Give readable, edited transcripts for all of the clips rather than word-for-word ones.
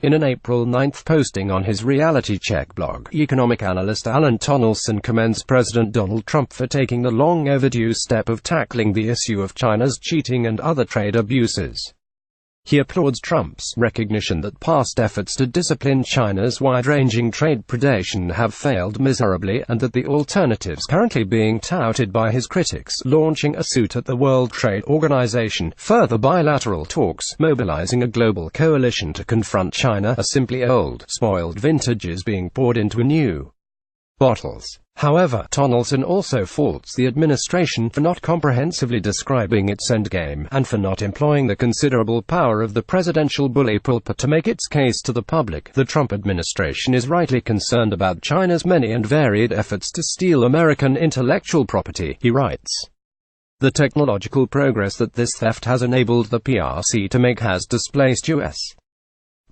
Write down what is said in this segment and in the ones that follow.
In an April 9 posting on his RealityChek blog, economic analyst Alan Tonelson commends President Donald Trump for taking the long-overdue step of tackling the issue of China's cheating and other trade abuses. He applauds Trump's recognition that past efforts to discipline China's wide-ranging trade predation have failed miserably, and that the alternatives currently being touted by his critics, launching a suit at the World Trade Organization, further bilateral talks, mobilizing a global coalition to confront China, are simply old, spoiled vintages being poured into new bottles. However, Tonelson also faults the administration for not comprehensively describing its endgame, and for not employing the considerable power of the presidential bully pulpit to make its case to the public. The Trump administration is rightly concerned about China's many and varied efforts to steal American intellectual property, he writes. The technological progress that this theft has enabled the PRC to make has displaced U.S.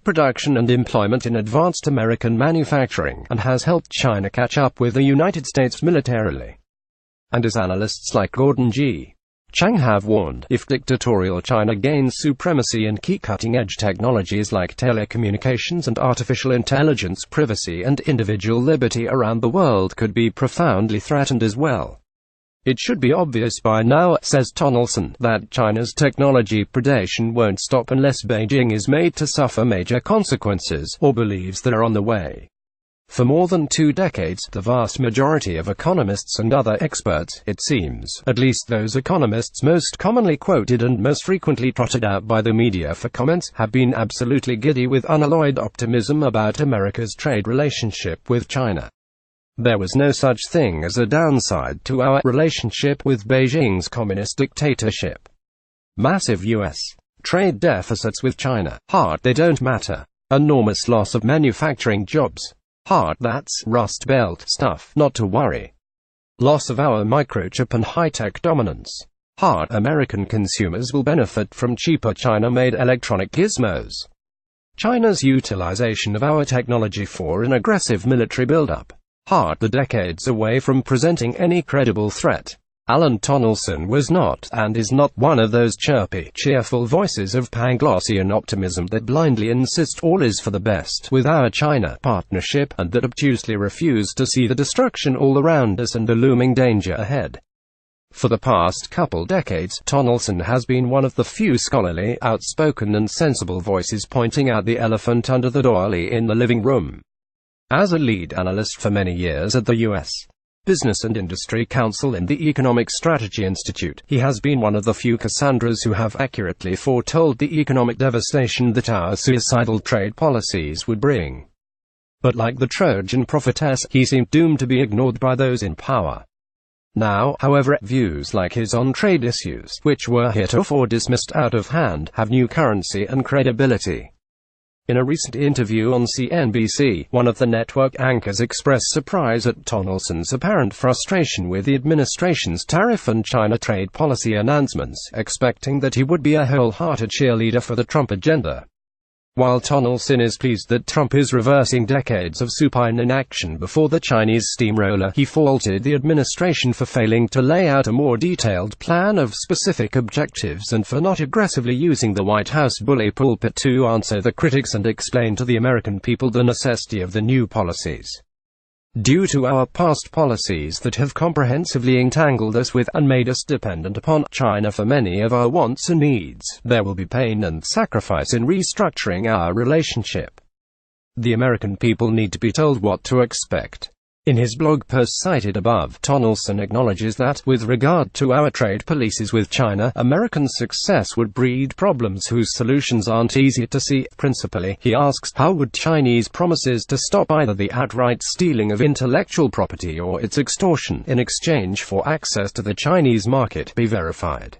production and employment in advanced American manufacturing, and has helped China catch up with the United States militarily. And as analysts like Gordon G. Chang have warned, if dictatorial China gains supremacy in key cutting-edge technologies like telecommunications and artificial intelligence, privacy and individual liberty around the world could be profoundly threatened as well. It should be obvious by now, says Tonelson, that China's technology predation won't stop unless Beijing is made to suffer major consequences, or believes they are on the way. For more than 2 decades, the vast majority of economists and other experts, it seems, at least those economists most commonly quoted and most frequently trotted out by the media for comments, have been absolutely giddy with unalloyed optimism about America's trade relationship with China. There was no such thing as a downside to our relationship with Beijing's communist dictatorship. Massive U.S. trade deficits with China. Hard, they don't matter. Enormous loss of manufacturing jobs. Hard, that's Rust Belt stuff, not to worry. Loss of our microchip and high-tech dominance. Hard, American consumers will benefit from cheaper China-made electronic gizmos. China's utilization of our technology for an aggressive military buildup. Hard, the decades away from presenting any credible threat. Alan Tonelson was not, and is not, one of those chirpy, cheerful voices of Panglossian optimism that blindly insist all is for the best with our China partnership, and that obtusely refuse to see the destruction all around us and the looming danger ahead. For the past couple decades, Tonelson has been one of the few scholarly, outspoken and sensible voices pointing out the elephant under the doily in the living room. As a lead analyst for many years at the U.S. Business and Industry Council and the Economic Strategy Institute, he has been one of the few Cassandras who have accurately foretold the economic devastation that our suicidal trade policies would bring. But like the Trojan prophetess, he seemed doomed to be ignored by those in power. Now, however, views like his on trade issues, which were heretofore dismissed out of hand, have new currency and credibility. In a recent interview on CNBC, one of the network anchors expressed surprise at Tonelson's apparent frustration with the administration's tariff and China trade policy announcements, expecting that he would be a wholehearted cheerleader for the Trump agenda. While Tonelson is pleased that Trump is reversing decades of supine inaction before the Chinese steamroller, he faulted the administration for failing to lay out a more detailed plan of specific objectives and for not aggressively using the White House bully pulpit to answer the critics and explain to the American people the necessity of the new policies. Due to our past policies that have comprehensively entangled us with and made us dependent upon China for many of our wants and needs, there will be pain and sacrifice in restructuring our relationship. The American people need to be told what to expect. In his blog post cited above, Tonelson acknowledges that, with regard to our trade policies with China, American success would breed problems whose solutions aren't easy to see. Principally, he asks, how would Chinese promises to stop either the outright stealing of intellectual property or its extortion in exchange for access to the Chinese market be verified?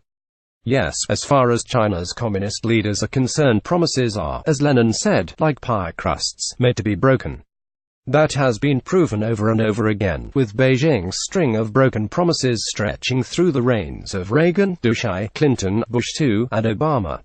Yes, as far as China's communist leaders are concerned, promises are, as Lenin said, like pie crusts, made to be broken. That has been proven over and over again, with Beijing's string of broken promises stretching through the reigns of Reagan, Bush I, Clinton, Bush II, and Obama.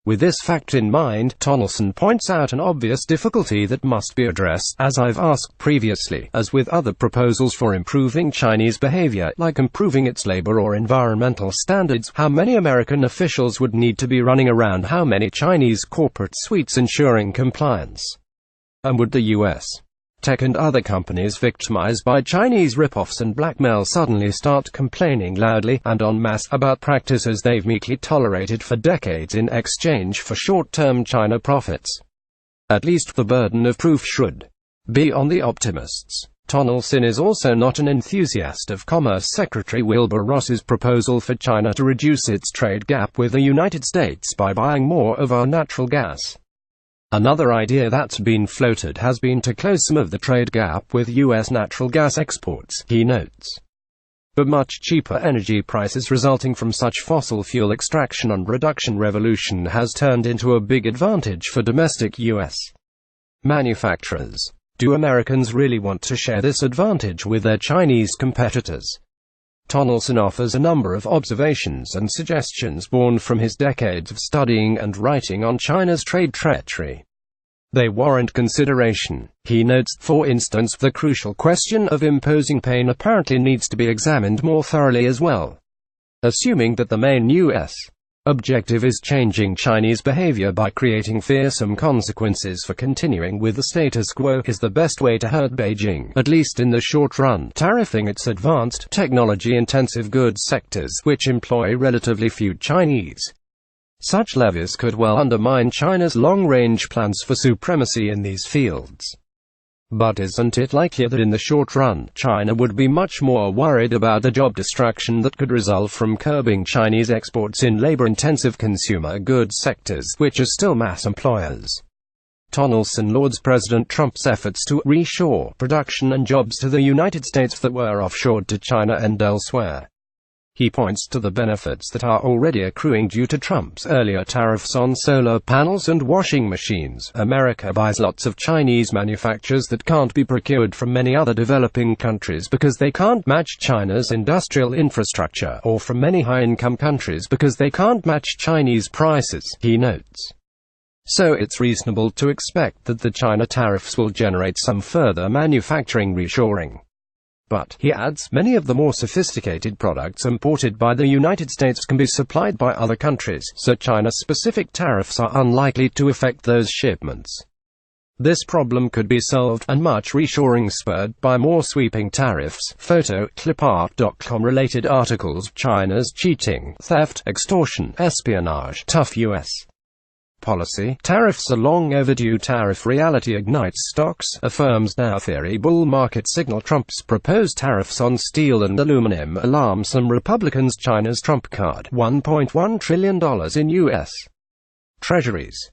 With this fact in mind, Tonelson points out an obvious difficulty that must be addressed, as I've asked previously. As with other proposals for improving Chinese behavior, like improving its labor or environmental standards, how many American officials would need to be running around how many Chinese corporate suites ensuring compliance? And would the U.S. tech and other companies victimized by Chinese ripoffs and blackmail suddenly start complaining loudly and en masse about practices they've meekly tolerated for decades in exchange for short-term China profits? At least the burden of proof should be on the optimists. Tonelson is also not an enthusiast of Commerce Secretary Wilbur Ross's proposal for China to reduce its trade gap with the United States by buying more of our natural gas. Another idea that's been floated has been to close some of the trade gap with U.S. natural gas exports, he notes. But much cheaper energy prices resulting from such fossil fuel extraction and reduction revolution has turned into a big advantage for domestic U.S. manufacturers. Do Americans really want to share this advantage with their Chinese competitors? Tonelson offers a number of observations and suggestions born from his decades of studying and writing on China's trade treachery. They warrant consideration. He notes, for instance, the crucial question of imposing pain apparently needs to be examined more thoroughly as well. Assuming that the main U.S. objective is changing Chinese behavior by creating fearsome consequences for continuing with the status quo, is the best way to hurt Beijing, at least in the short run, tariffing its advanced, technology-intensive goods sectors, which employ relatively few Chinese. Such levies could well undermine China's long-range plans for supremacy in these fields. But isn't it likely that in the short run, China would be much more worried about the job destruction that could result from curbing Chinese exports in labor-intensive consumer goods sectors, which are still mass employers? Tonelson lauds President Trump's efforts to reshore production and jobs to the United States that were offshored to China and elsewhere. He points to the benefits that are already accruing due to Trump's earlier tariffs on solar panels and washing machines. America buys lots of Chinese manufacturers that can't be procured from many other developing countries because they can't match China's industrial infrastructure, or from many high-income countries because they can't match Chinese prices, he notes. So it's reasonable to expect that the China tariffs will generate some further manufacturing reshoring. But, he adds, many of the more sophisticated products imported by the United States can be supplied by other countries, so China-specific tariffs are unlikely to affect those shipments. This problem could be solved, and much reshoring spurred by more sweeping tariffs. Photo, clipart.com. Related articles: China's cheating, theft, extortion, espionage, tough U.S. policy. Tariffs are long overdue. Tariff reality ignites stocks. Affirms Dow theory bull market signal. Trump's proposed tariffs on steel and aluminum alarm some Republicans. China's Trump card. $1.1 trillion in U.S. Treasuries.